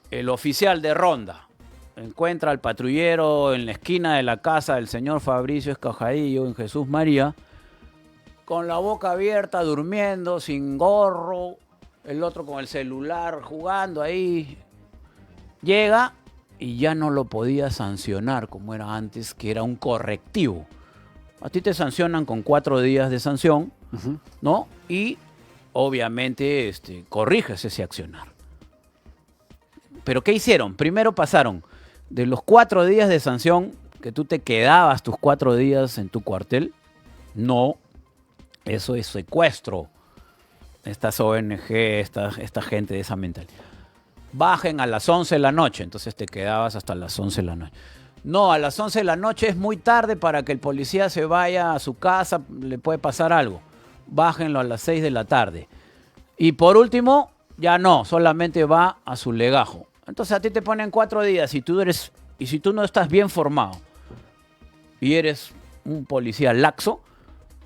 El oficial de ronda encuentra al patrullero en la esquina de la casa del señor Fabricio Escajadillo en Jesús María, con la boca abierta, durmiendo, sin gorro, el otro con el celular, jugando ahí. Llega y ya no lo podía sancionar como era antes, que era un correctivo. A ti te sancionan con 4 días de sanción, ¿no? Y obviamente corriges ese accionar. ¿Pero qué hicieron? Primero pasaron de los 4 días de sanción, que tú te quedabas tus 4 días en tu cuartel. No, eso es secuestro. Estas ONG, esta gente de esa mentalidad. Bajen a las 11 de la noche, entonces te quedabas hasta las 11 de la noche. No, a las 11 de la noche es muy tarde para que el policía se vaya a su casa, le puede pasar algo. Bájenlo a las 6 de la tarde. Y por último, ya no, solamente va a su legajo. Entonces a ti te ponen 4 días y si tú no estás bien formado y eres un policía laxo,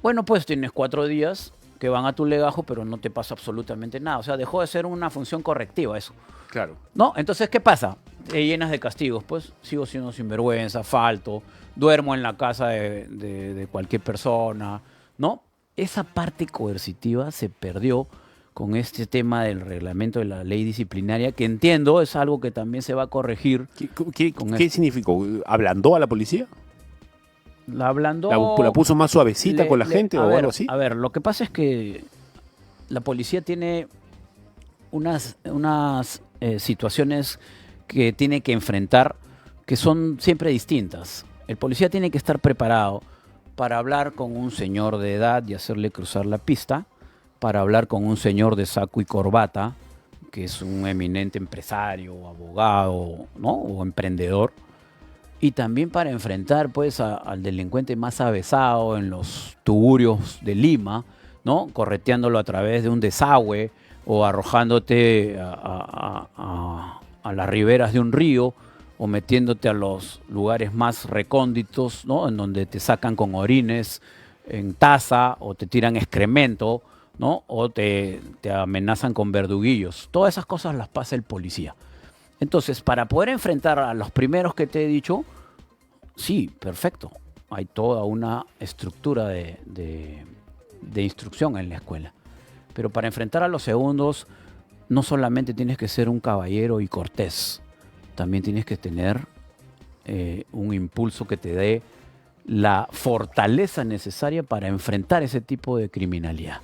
bueno, pues tienes 4 días que van a tu legajo, pero no te pasa absolutamente nada. O sea, dejó de ser una función correctiva eso. Claro. ¿No? Entonces, ¿qué pasa? Te llenas de castigos. Pues sigo siendo sinvergüenza, falto, duermo en la casa de cualquier persona, ¿no? Esa parte coercitiva se perdió con este tema del reglamento de la ley disciplinaria, que entiendo es algo que también se va a corregir. ¿Qué significó? ¿Ablandó a la policía? La ablandó. ¿La puso más suavecita con la gente o algo así? A ver, lo que pasa es que la policía tiene unas situaciones que tiene que enfrentar que son siempre distintas. El policía tiene que estar preparado para hablar con un señor de edad y hacerle cruzar la pista, para hablar con un señor de saco y corbata, que es un eminente empresario, abogado, ¿no? O emprendedor, y también para enfrentar pues al delincuente más avesado en los tugurios de Lima, ¿no? Correteándolo a través de un desagüe o arrojándote a las riberas de un río o metiéndote a los lugares más recónditos, ¿no? En donde te sacan con orines en taza o te tiran excremento, ¿no? O te amenazan con verduguillos. Todas esas cosas las pasa el policía. Entonces, para poder enfrentar a los primeros que te he dicho, sí, perfecto. Hay toda una estructura de instrucción en la escuela. Pero para enfrentar a los segundos, no solamente tienes que ser un caballero y cortés, también tienes que tener un impulso que te dé la fortaleza necesaria para enfrentar ese tipo de criminalidad.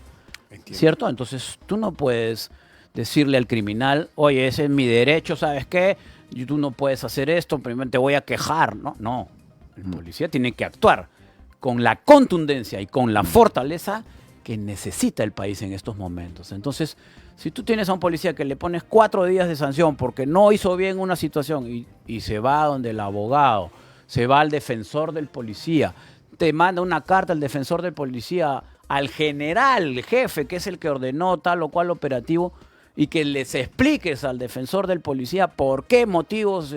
Entiendo. ¿Cierto? Entonces tú no puedes decirle al criminal, oye, ese es mi derecho, ¿sabes qué? Y tú no puedes hacer esto, primero te voy a quejar, ¿no? No, el policía tiene que actuar con la contundencia y con la fortaleza que necesita el país en estos momentos. Entonces, si tú tienes a un policía que le pones 4 días de sanción porque no hizo bien una situación y se va donde el abogado, se va al defensor del policía, te manda una carta al defensor del policía, al general, el jefe, que es el que ordenó tal o cual operativo, y que les expliques al defensor del policía por qué motivos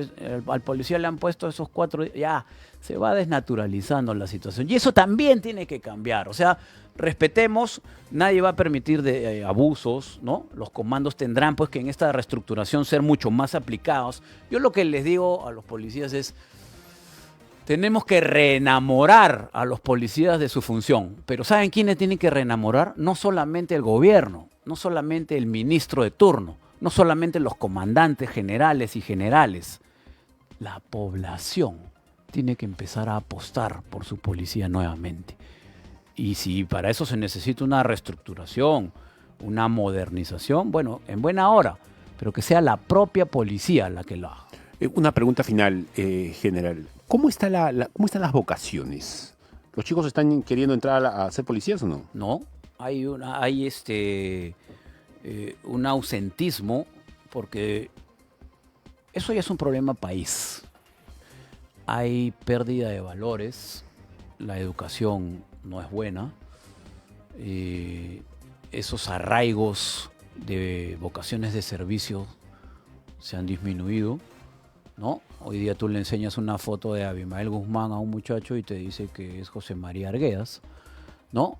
al policía le han puesto esos 4 días, ya se va desnaturalizando la situación. Y eso también tiene que cambiar. O sea, respetemos, nadie va a permitir abusos, ¿no? Los comandos tendrán pues que en esta reestructuración ser mucho más aplicados. Yo lo que les digo a los policías es, tenemos que reenamorar a los policías de su función. Pero ¿saben quiénes tienen que reenamorar? No solamente el gobierno, no solamente el ministro de turno, no solamente los comandantes generales y generales. La población tiene que empezar a apostar por su policía nuevamente. Y si para eso se necesita una reestructuración, una modernización, bueno, en buena hora, pero que sea la propia policía la que lo haga. Una pregunta final, general. ¿Cómo están las vocaciones? ¿Los chicos están queriendo entrar a ser policías o no? No, hay un ausentismo, porque eso ya es un problema país. Hay pérdida de valores, la educación no es buena, esos arraigos de vocaciones de servicio se han disminuido, ¿no? Hoy día tú le enseñas una foto de Abimael Guzmán a un muchacho y te dice que es José María Arguedas, ¿no?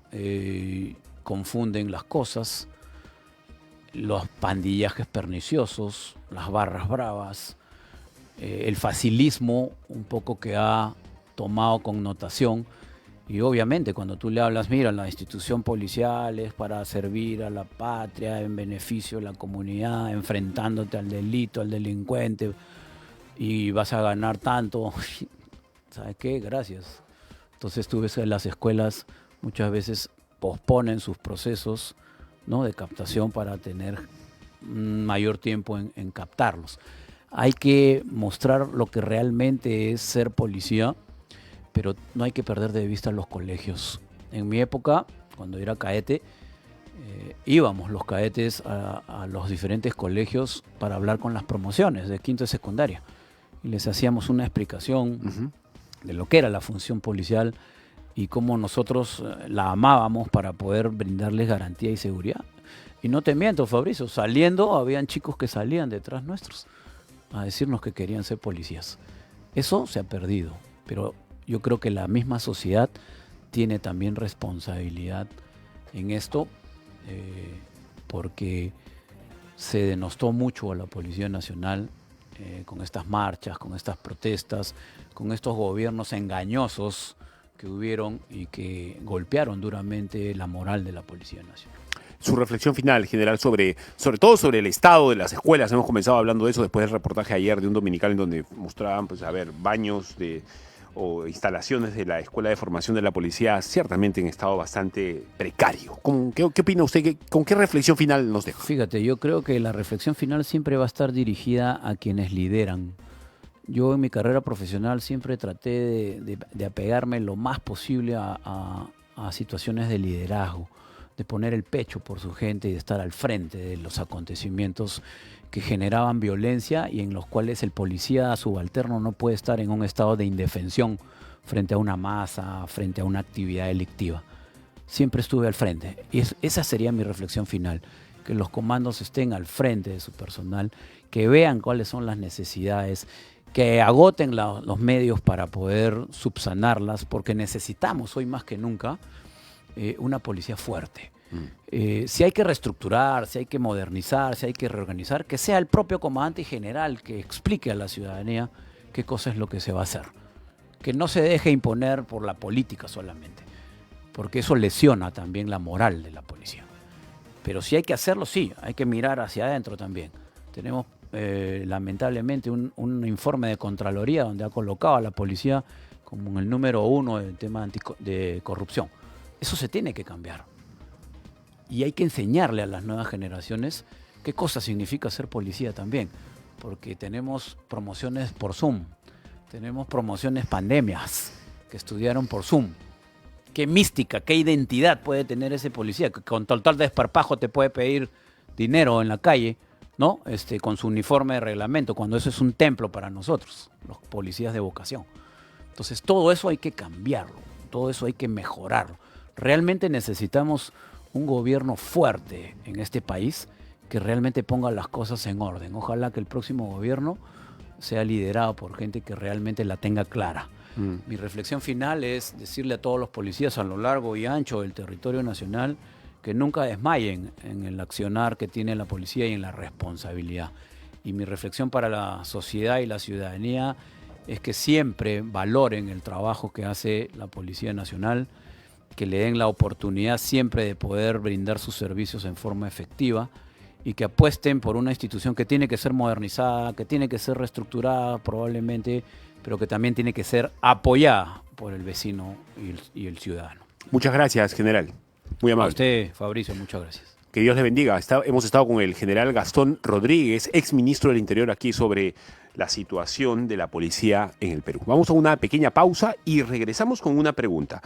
Confunden las cosas, los pandillajes perniciosos, las barras bravas, el facilismo un poco que ha tomado connotación. Y obviamente cuando tú le hablas, mira, la institución policial es para servir a la patria, en beneficio de la comunidad, enfrentándote al delito, al delincuente, y vas a ganar tanto, ¿sabes qué? Gracias. Entonces tú ves que las escuelas muchas veces posponen sus procesos, ¿no?, de captación para tener un mayor tiempo en captarlos. Hay que mostrar lo que realmente es ser policía, pero no hay que perder de vista los colegios. En mi época, cuando era cadete, íbamos los cadetes a los diferentes colegios para hablar con las promociones de quinto y secundaria. Y les hacíamos una explicación de lo que era la función policial y cómo nosotros la amábamos para poder brindarles garantía y seguridad. Y no te miento, Fabricio, saliendo, habían chicos que salían detrás nuestros a decirnos que querían ser policías. Eso se ha perdido, pero yo creo que la misma sociedad tiene también responsabilidad en esto, porque se denostó mucho a la Policía Nacional con estas marchas, con estas protestas, con estos gobiernos engañosos que hubieron y que golpearon duramente la moral de la Policía Nacional. Su reflexión final, general, sobre todo sobre el estado de las escuelas. Hemos comenzado hablando de eso después del reportaje ayer de un dominical en donde mostraban, pues, a ver, baños o instalaciones de la Escuela de Formación de la Policía ciertamente en estado bastante precario. ¿Qué opina usted? ¿Con qué reflexión final nos deja? Fíjate, yo creo que la reflexión final siempre va a estar dirigida a quienes lideran Yo en mi carrera profesional siempre traté de apegarme lo más posible a situaciones de liderazgo, de poner el pecho por su gente y de estar al frente de los acontecimientos que generaban violencia y en los cuales el policía subalterno no puede estar en un estado de indefensión frente a una masa, frente a una actividad delictiva. Siempre estuve al frente y esa sería mi reflexión final, que los comandos estén al frente de su personal, que vean cuáles son las necesidades, que agoten los medios para poder subsanarlas, porque necesitamos hoy más que nunca una policía fuerte. Si hay que reestructurar, si hay que modernizar, si hay que reorganizar, que sea el propio comandante general que explique a la ciudadanía qué cosa es lo que se va a hacer. Que no se deje imponer por la política solamente, porque eso lesiona también la moral de la policía. Pero si hay que hacerlo, sí, hay que mirar hacia adentro también. Tenemos lamentablemente un informe de Contraloría donde ha colocado a la policía como en el número 1 del tema de corrupción. Eso se tiene que cambiar. Y hay que enseñarle a las nuevas generaciones qué cosa significa ser policía también. Porque tenemos promociones por Zoom, tenemos promociones pandemias que estudiaron por Zoom. Qué mística, qué identidad puede tener ese policía, que con total desparpajo te puede pedir dinero en la calle, ¿no? Con su uniforme de reglamento, cuando eso es un templo para nosotros, los policías de vocación. Entonces todo eso hay que cambiarlo, todo eso hay que mejorarlo. Realmente necesitamos un gobierno fuerte en este país que realmente ponga las cosas en orden. Ojalá que el próximo gobierno sea liderado por gente que realmente la tenga clara. Mi reflexión final es decirle a todos los policías a lo largo y ancho del territorio nacional que nunca desmayen en el accionar que tiene la policía y en la responsabilidad. Y mi reflexión para la sociedad y la ciudadanía es que siempre valoren el trabajo que hace la Policía Nacional, que le den la oportunidad siempre de poder brindar sus servicios en forma efectiva y que apuesten por una institución que tiene que ser modernizada, que tiene que ser reestructurada probablemente, pero que también tiene que ser apoyada por el vecino y el ciudadano. Muchas gracias, general. Muy amable. A usted, Fabricio, muchas gracias. Que Dios le bendiga. Hemos estado con el general Gastón Rodríguez, ex ministro del Interior, aquí sobre la situación de la policía en el Perú. Vamos a una pequeña pausa y regresamos con una pregunta.